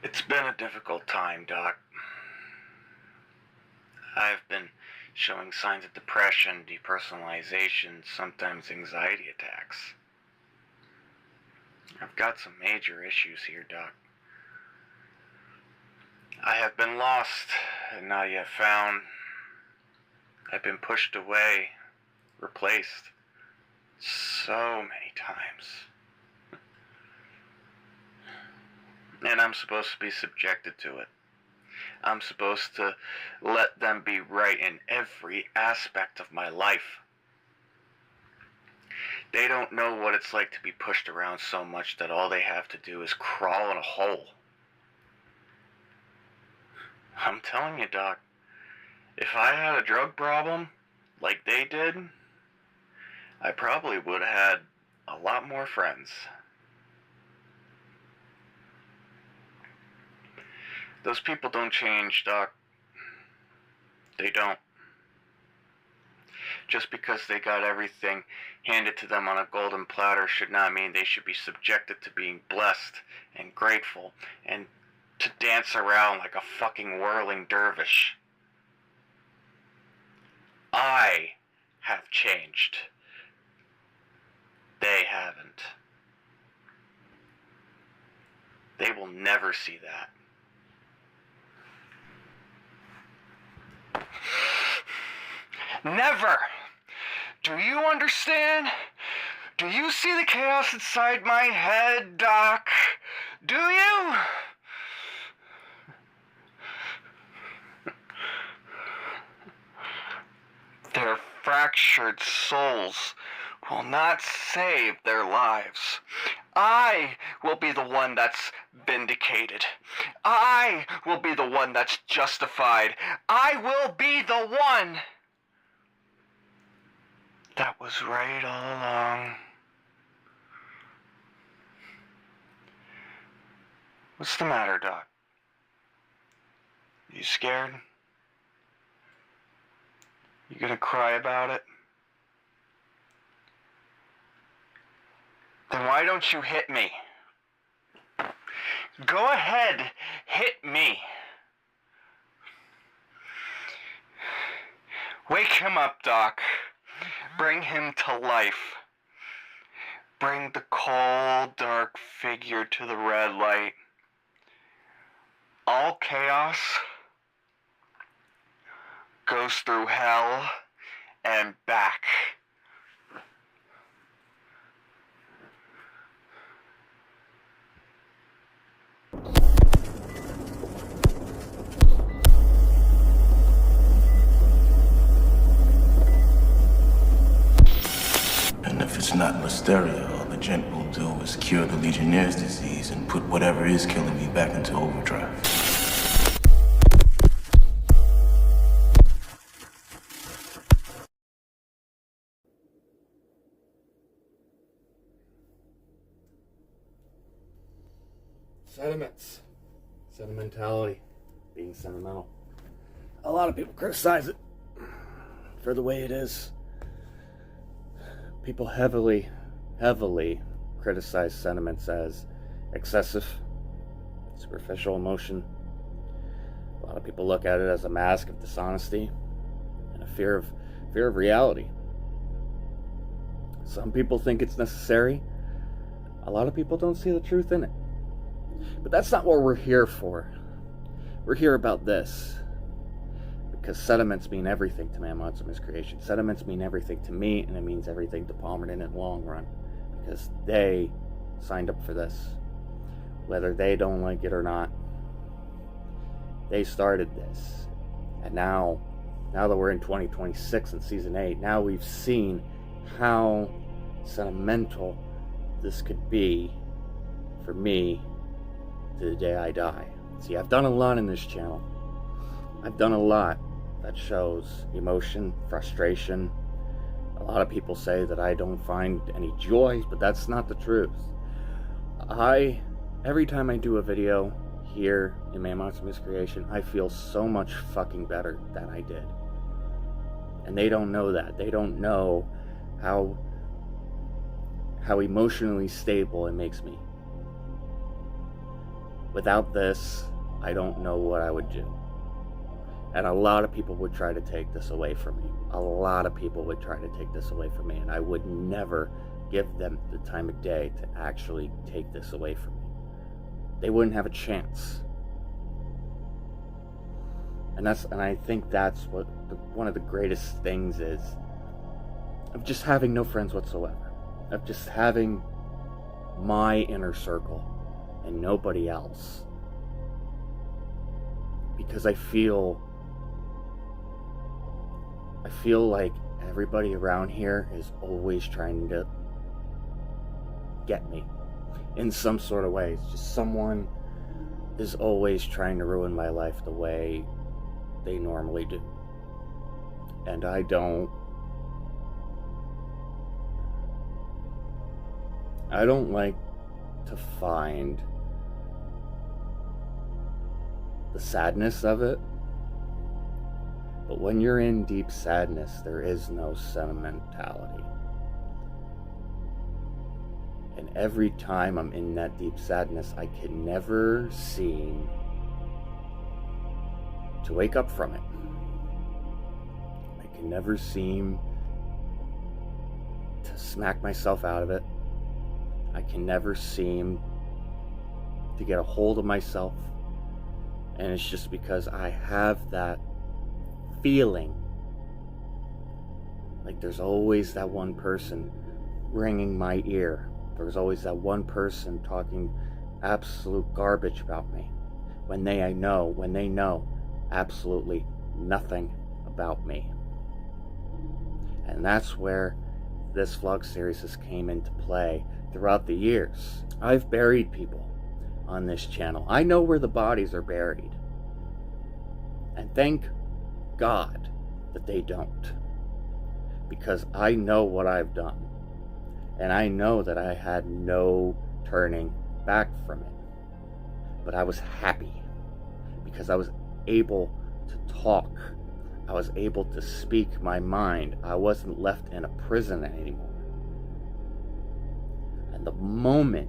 It's been a difficult time, Doc. I've been showing signs of depression, depersonalization, sometimes anxiety attacks. I've got some major issues here, Doc. I have been lost and not yet found. I've been pushed away, replaced, so many times. And I'm supposed to be subjected to it. I'm supposed to let them be right in every aspect of my life. They don't know what it's like to be pushed around so much that all they have to do is crawl in a hole. I'm telling you, Doc, if I had a drug problem like they did, I probably would have had a lot more friends. Those people don't change, Doc. They don't. Just because they got everything handed to them on a golden platter should not mean they should be subjected to being blessed and grateful and to dance around like a fucking whirling dervish. I have changed. They haven't. They will never see that. Never! Do you understand? Do you see the chaos inside my head, Doc? Do you? Their fractured souls will not save their lives. I will be the one that's vindicated. I will be the one that's justified. I will be the one that was right all along. What's the matter, Doc? You scared? You gonna cry about it? Then why don't you hit me? Go ahead, hit me. Wake him up, Doc. Bring him to life. Bring the cold, dark figure to the red light. All chaos goes through hell and back. And if it's not Listeria, all the gent will do is cure the Legionnaire's disease and put whatever is killing me back into overdrive. Sentiments. Sentimentality. Being sentimental. A lot of people criticize it for the way it is. People heavily criticize sentiments as excessive, superficial emotion. A lot of people look at it as a mask of dishonesty and a fear of reality. Some people think it's necessary. A lot of people don't see the truth in it. But that's not what we're here for. We're here about this. Because sentiments mean everything to Man Monster Miscreation. Sentiments mean everything to me, and it means everything to Palmerton in the long run. Because they signed up for this. Whether they don't like it or not. They started this. And now that we're in 2026 in Season 8, now we've seen how sentimental this could be for me to the day I die. See, I've done a lot in this channel. I've done a lot that shows emotion, frustration. A lot of people say that I don't find any joy, but that's not the truth. Every time I do a video here in Man Monster Miscreation, I feel so much fucking better than I did. And they don't know that. They don't know how emotionally stable it makes me. Without this, I don't know what I would do. And a lot of people would try to take this away from me. A lot of people would try to take this away from me, and I would never give them the time of day to actually take this away from me. They wouldn't have a chance. And I think that's what one of the greatest things is, of just having no friends whatsoever, of just having my inner circle and nobody else. Because I feel like everybody around here is always trying to get me in some sort of way. It's just someone is always trying to ruin my life the way they normally do. And I don't like to find the sadness of it. But when you're in deep sadness, there is no sentimentality. And every time I'm in that deep sadness, I can never seem to wake up from it. I can never seem to smack myself out of it. I can never seem to get a hold of myself. And it's just because I have that feeling like there's always that one person ringing my ear. There's always that one person talking absolute garbage about me when they know absolutely nothing about me. And that's where this vlog series has came into play throughout the years. I've buried people on this channel. I know where the bodies are buried. And thank God that they don't. Because I know what I've done. And I know that I had no turning back from it. But I was happy. Because I was able to talk. I was able to speak my mind. I wasn't left in a prison anymore. And the moment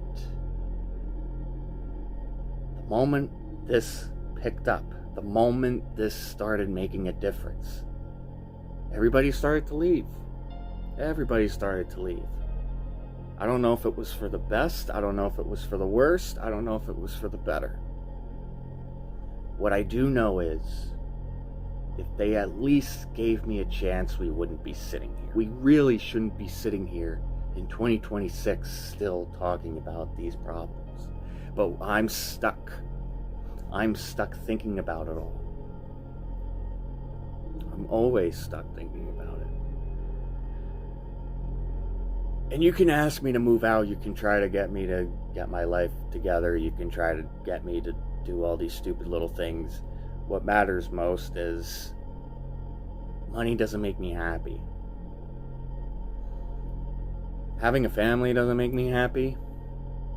this picked up, the moment this started making a difference, everybody started to leave. Everybody started to leave. I don't know if it was for the best. I don't know if it was for the worst. I don't know if it was for the better. What I do know is, if they at least gave me a chance, we wouldn't be sitting here. We really shouldn't be sitting here in 2026 still talking about these problems. But I'm stuck. I'm stuck thinking about it all. I'm always stuck thinking about it. And you can ask me to move out. You can try to get me to get my life together. You can try to get me to do all these stupid little things. What matters most is money doesn't make me happy. Having a family doesn't make me happy.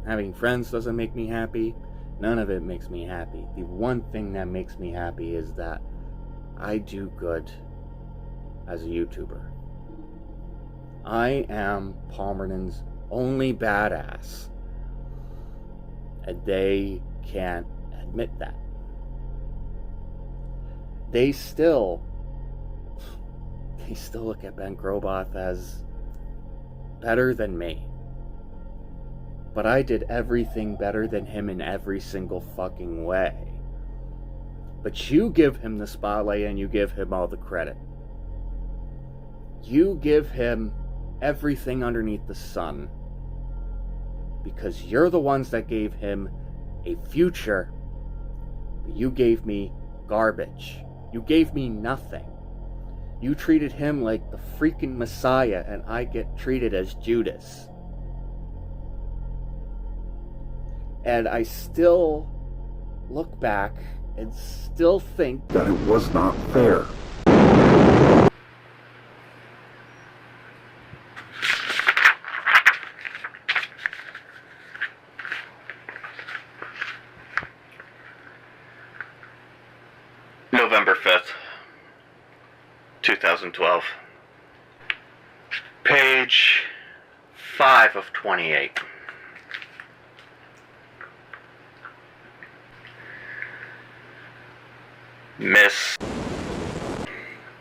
Having friends doesn't make me happy. None of it makes me happy. The one thing that makes me happy is that I do good as a YouTuber. I am Palmerton's only badass. And they can't admit that. They still look at Ben Groboth as better than me. But I did everything better than him in every single fucking way. But you give him the spotlight and you give him all the credit. You give him everything underneath the sun. Because you're the ones that gave him a future. But you gave me garbage. You gave me nothing. You treated him like the freaking Messiah, and I get treated as Judas. And I still look back and still think that it was not fair. November 5th, 2012. Page 5 of 28. Miss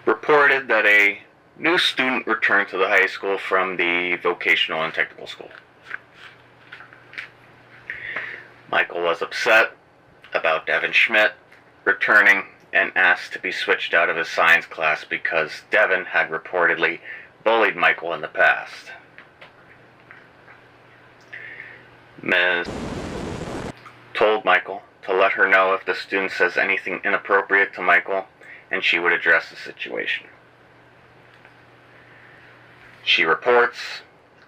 reported that a new student returned to the high school from the vocational and technical school. Michael was upset about Devin Schmidt returning and asked to be switched out of his science class because Devin had reportedly bullied Michael in the past. Ms. told Michael to let her know if the student says anything inappropriate to Michael, and she would address the situation. She reports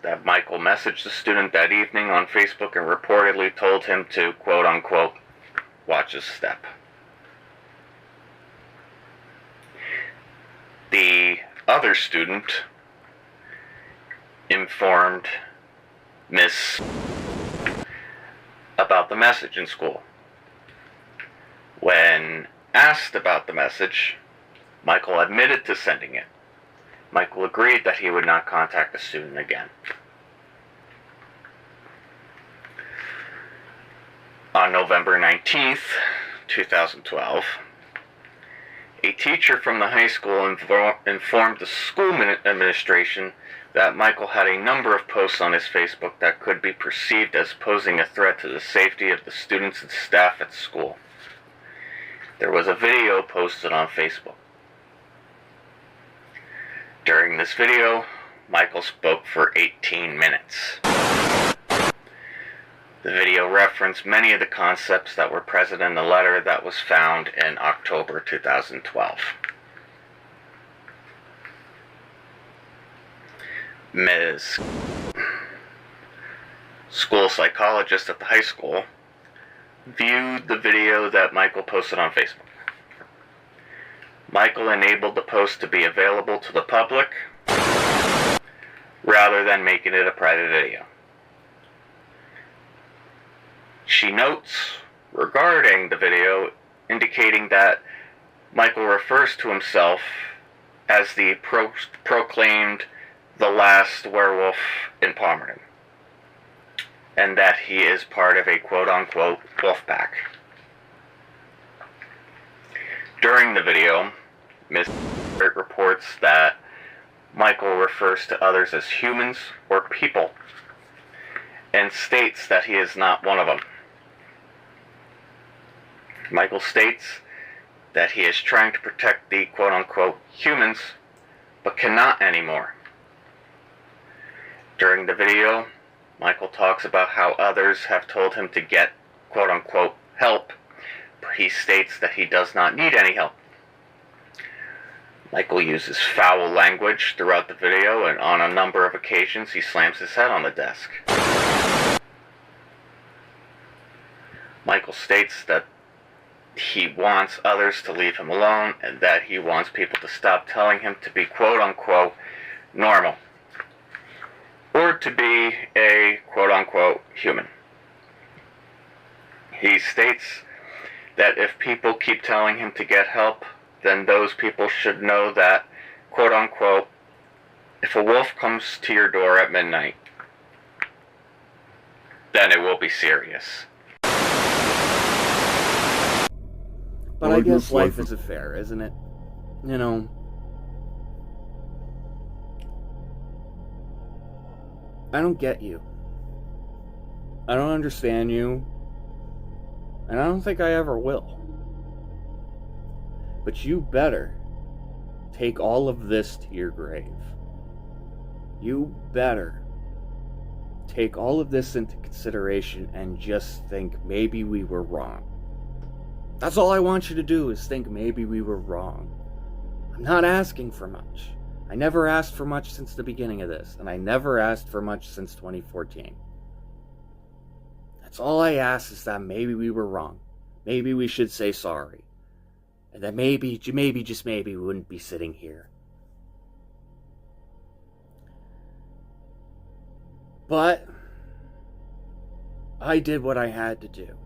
that Michael messaged the student that evening on Facebook and reportedly told him to, quote-unquote, watch his step. The other student informed Miss about the message in school. When asked about the message, Michael admitted to sending it. Michael agreed that he would not contact the student again. On November 19th, 2012, a teacher from the high school informed the school administration that Michael had a number of posts on his Facebook that could be perceived as posing a threat to the safety of the students and staff at school. There was a video posted on Facebook. During this video, Michael spoke for 18 minutes. The video referenced many of the concepts that were present in the letter that was found in October 2012. Ms. school psychologist at the high school viewed the video that Michael posted on Facebook. Michael enabled the post to be available to the public rather than making it a private video. She notes regarding the video indicating that Michael refers to himself as the proclaimed the last werewolf in Palmerton, and that he is part of a quote-unquote wolf pack. During the video, Ms. reports that Michael refers to others as humans or people, and states that he is not one of them. Michael states that he is trying to protect the quote-unquote humans, but cannot anymore. During the video, Michael talks about how others have told him to get quote-unquote help, but he states that he does not need any help. Michael uses foul language throughout the video, and on a number of occasions he slams his head on the desk. Michael states that he wants others to leave him alone, and that he wants people to stop telling him to be quote-unquote normal, or to be a quote-unquote human. He states that if people keep telling him to get help, then those people should know that, quote-unquote, if a wolf comes to your door at midnight, then it will be serious. But I guess life isn't fair, isn't it? You know, I don't get you. I don't understand you. And I don't think I ever will. But you better take all of this to your grave. You better take all of this into consideration and just think maybe we were wrong. That's all I want you to do, is think maybe we were wrong. I'm not asking for much. I never asked for much since the beginning of this, and I never asked for much since 2014. That's all I ask, is that maybe we were wrong. Maybe we should say sorry. And that maybe, just maybe, we wouldn't be sitting here. But I did what I had to do.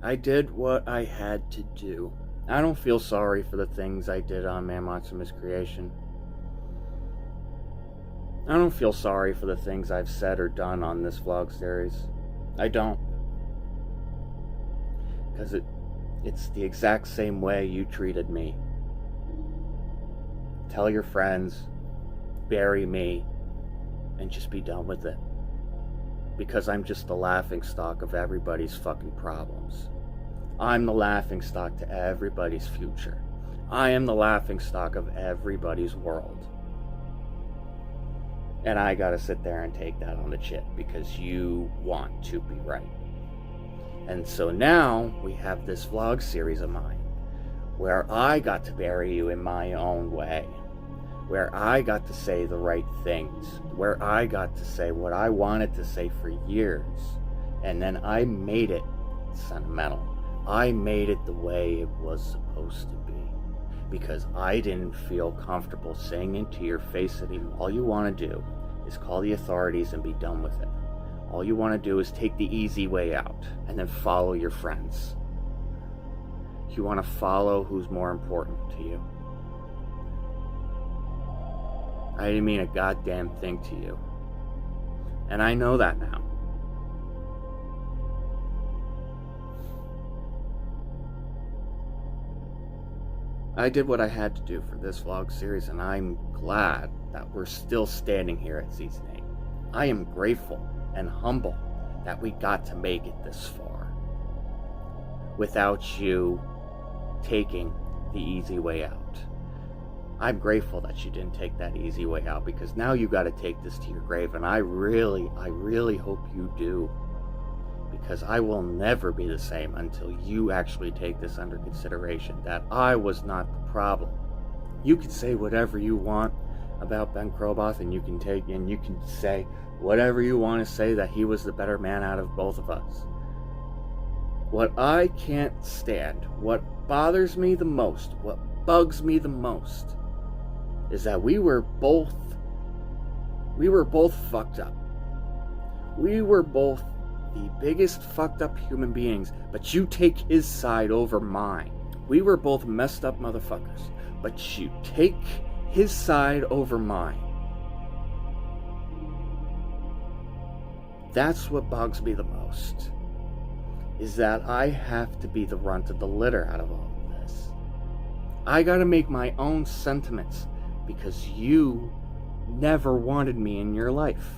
I did what I had to do. I don't feel sorry for the things I did on Man Monster Miscreation. I don't feel sorry for the things I've said or done on this vlog series. I don't. Because It's the exact same way you treated me. Tell your friends, bury me, and just be done with it. Because I'm just the laughingstock of everybody's fucking problems. I'm the laughingstock to everybody's future. I am the laughingstock of everybody's world. And I gotta sit there and take that on the chin because you want to be right. And so now we have this vlog series of mine where I got to bury you in my own way, where I got to say the right things, where I got to say what I wanted to say for years, and then I made it sentimental. I made it the way it was supposed to be, because I didn't feel comfortable saying it to your face anymore. All you want to do is call the authorities and be done with it. All you want to do is take the easy way out and then follow your friends. You want to follow who's more important to you. I didn't mean a goddamn thing to you. And I know that now. I did what I had to do for this vlog series, and I'm glad that we're still standing here at season 8. I am grateful and humble that we got to make it this far without you taking the easy way out. I'm grateful that you didn't take that easy way out, because now you got to take this to your grave, and I really hope you do, because I will never be the same until you actually take this under consideration, that I was not the problem. You can say whatever you want about Ben Kroboth, and you can say whatever you want to say, that he was the better man out of both of us. What I can't stand, what bothers me the most, what bugs me the most, is that we were both fucked up. We were both the biggest fucked up human beings, but you take his side over mine. We were both messed up motherfuckers, but you take his side over mine. That's what bugs me the most, is that I have to be the runt of the litter out of all of this. I gotta make my own sentiments, because you never wanted me in your life.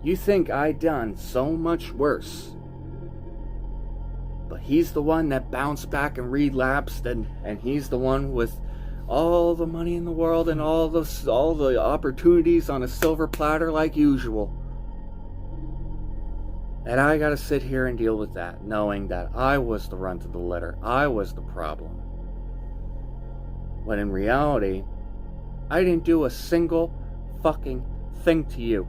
You think I done so much worse, but he's the one that bounced back and relapsed, and he's the one with all the money in the world and all the opportunities on a silver platter like usual. And I gotta sit here and deal with that, knowing that I was the runt of the litter. I was the problem. When in reality, I didn't do a single fucking thing to you.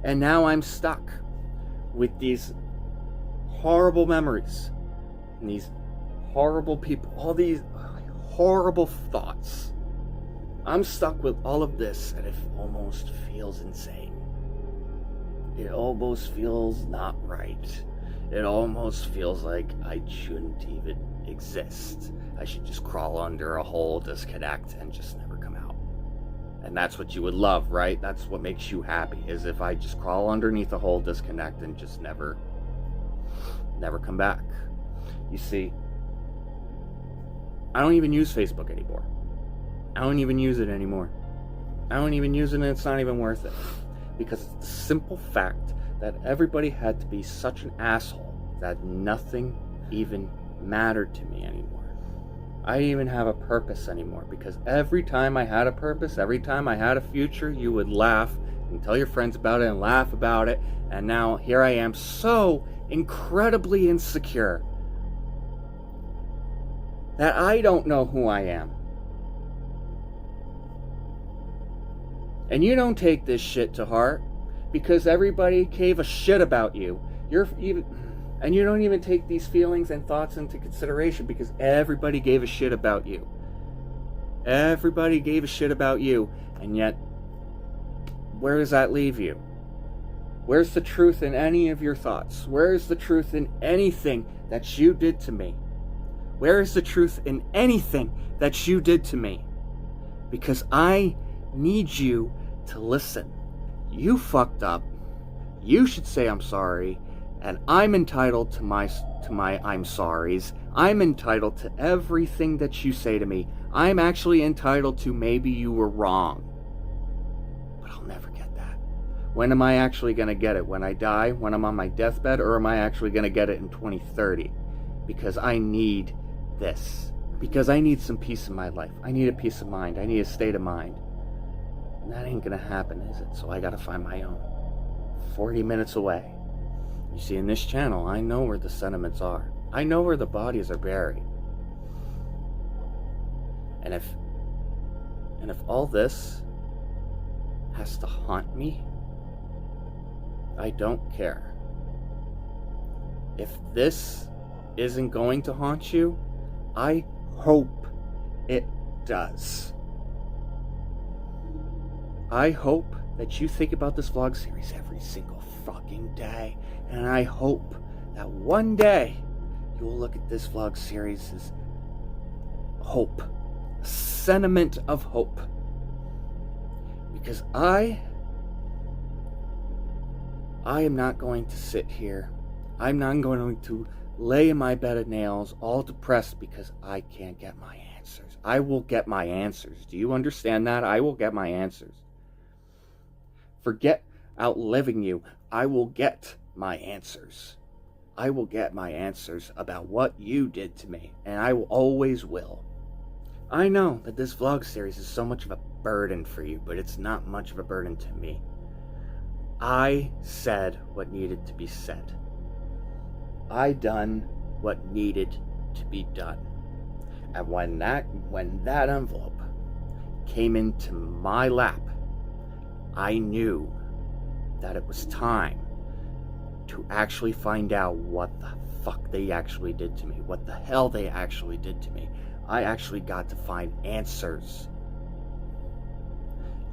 And now I'm stuck with these horrible memories and these horrible people, all these horrible thoughts. I'm stuck with all of this, and it almost feels insane. It almost feels not right. It almost feels like I shouldn't even exist. I should just crawl under a hole, disconnect, and just never come out. And that's what you would love, right? That's what makes you happy, is if I just crawl underneath a hole, disconnect, and just never come back. You see, I don't even use Facebook anymore. I don't even use it anymore. I don't even use it, and it's not even worth it. Because it's the simple fact that everybody had to be such an asshole that nothing even mattered to me anymore. I didn't even have a purpose anymore, because every time I had a purpose, every time I had a future, you would laugh and tell your friends about it and laugh about it. And now here I am, so incredibly insecure that I don't know who I am. And you don't take this shit to heart, because everybody gave a shit about you. And you don't even take these feelings and thoughts into consideration, because everybody gave a shit about you. Everybody gave a shit about you, and yet, where does that leave you? Where's the truth in any of your thoughts? Where is the truth in anything that you did to me? Where is the truth in anything that you did to me? Because I need you to listen. You fucked up. You should say I'm sorry. And I'm entitled to my I'm sorries. I'm entitled to everything that you say to me. I'm actually entitled to maybe you were wrong. But I'll never get that. When am I actually going to get it? When I die? When I'm on my deathbed? Or am I actually going to get it in 2030? Because I need this. Because I need some peace in my life. I need a peace of mind. I need a state of mind. And that ain't going to happen, is it? So I got to find my own. 40 minutes away. You see, in this channel, I know where the sentiments are. I know where the bodies are buried. And if all this has to haunt me, I don't care. If this isn't going to haunt you, I hope it does. I hope that you think about this vlog series every single fucking day. And I hope that one day you will look at this vlog series as hope. A sentiment of hope. Because I am not going to sit here. I'm not going to lay in my bed of nails all depressed because I can't get my answers. I will get my answers. Do you understand that? I will get my answers. Forget outliving you. I will get my answers. I will get my answers about what you did to me, and I always will. I know that this vlog series is so much of a burden for you, but it's not much of a burden to me. I said what needed to be said. I done what needed to be done. And when that envelope came into my lap, I knew that it was time to actually find out what the fuck they actually did to me. What the hell they actually did to me. I actually got to find answers.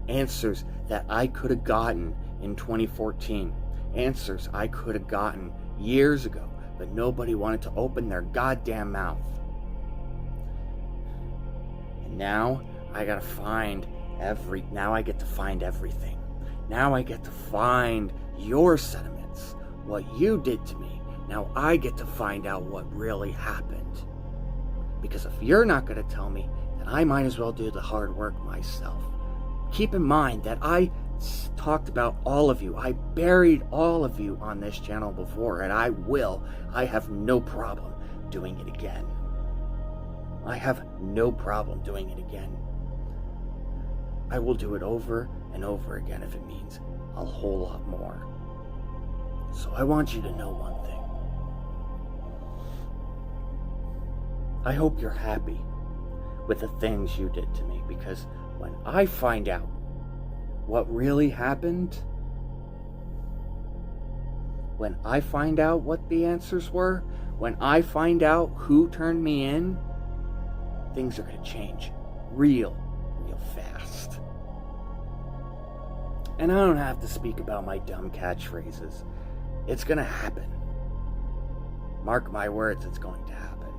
Answers that I could have gotten in 2014. Answers I could have gotten years ago, but nobody wanted to open their goddamn mouth. And now I get to find everything. Now I get to find your sentiments, what you did to me. Now I get to find out what really happened. Because if you're not going to tell me, then I might as well do the hard work myself. Keep in mind that I talked about all of you. I buried all of you on this channel before, and I will. I have no problem doing it again. I have no problem doing it again. I will do it over and over again if it means a whole lot more. So I want you to know one thing. I hope you're happy with the things you did to me, because when I find out what really happened, when I find out what the answers were, when I find out who turned me in, things are going to change real fast. And I don't have to speak about my dumb catchphrases. It's going to happen. Mark my words, it's going to happen.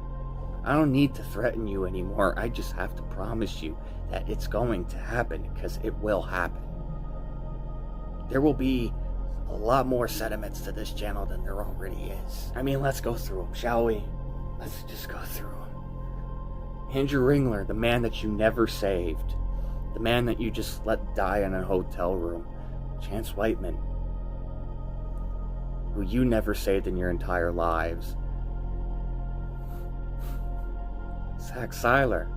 I don't need to threaten you anymore. I just have to promise you that it's going to happen, because it will happen. There will be a lot more sentiments to this channel than there already is. I mean, let's go through them, shall we? Let's just go through them. Andrew Ringler, the man that you never saved. The man that you just let die in a hotel room. Chance Whiteman, who you never saved in your entire lives. Zach Seiler.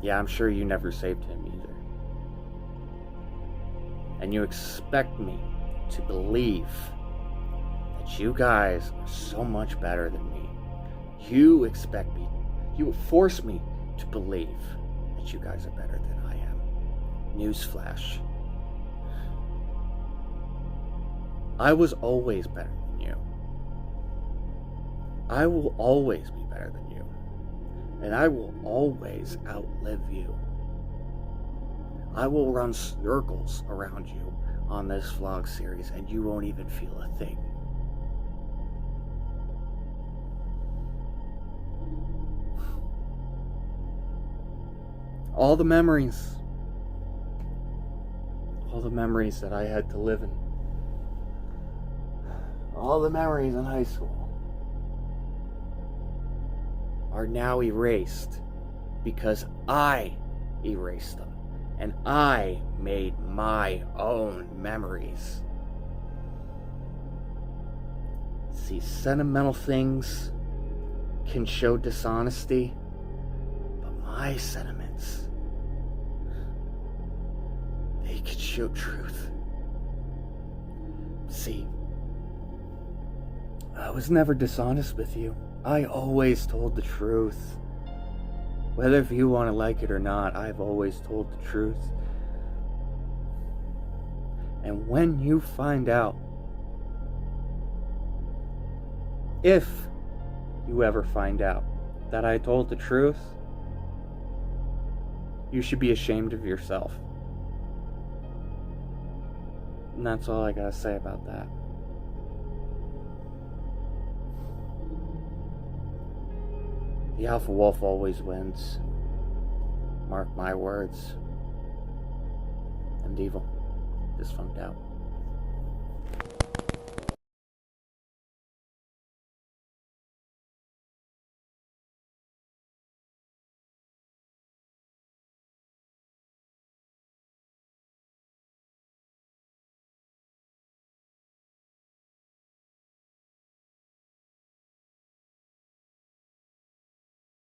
Yeah, I'm sure you never saved him either. And you expect me to believe that you guys are so much better than me. You expect me, you force me to believe that you guys are better than I am. Newsflash. I was always better than you. I will always be better than you. And I will always outlive you. I will run circles around you on this vlog series, and you won't even feel a thing. All the memories that I had to live in, all the memories in high school are now erased because I erased them and I made my own memories. See, sentimental things can show dishonesty, but my sentiments, they can show truth. See, I was never dishonest with you. I always told the truth. Whether if you want to like it or not, I've always told the truth. And when you find out, if you ever find out that I told the truth, you should be ashamed of yourself. And that's all I gotta say about that. The Alpha Wolf always wins. Mark my words. MDDEVIL. Dysfunct out.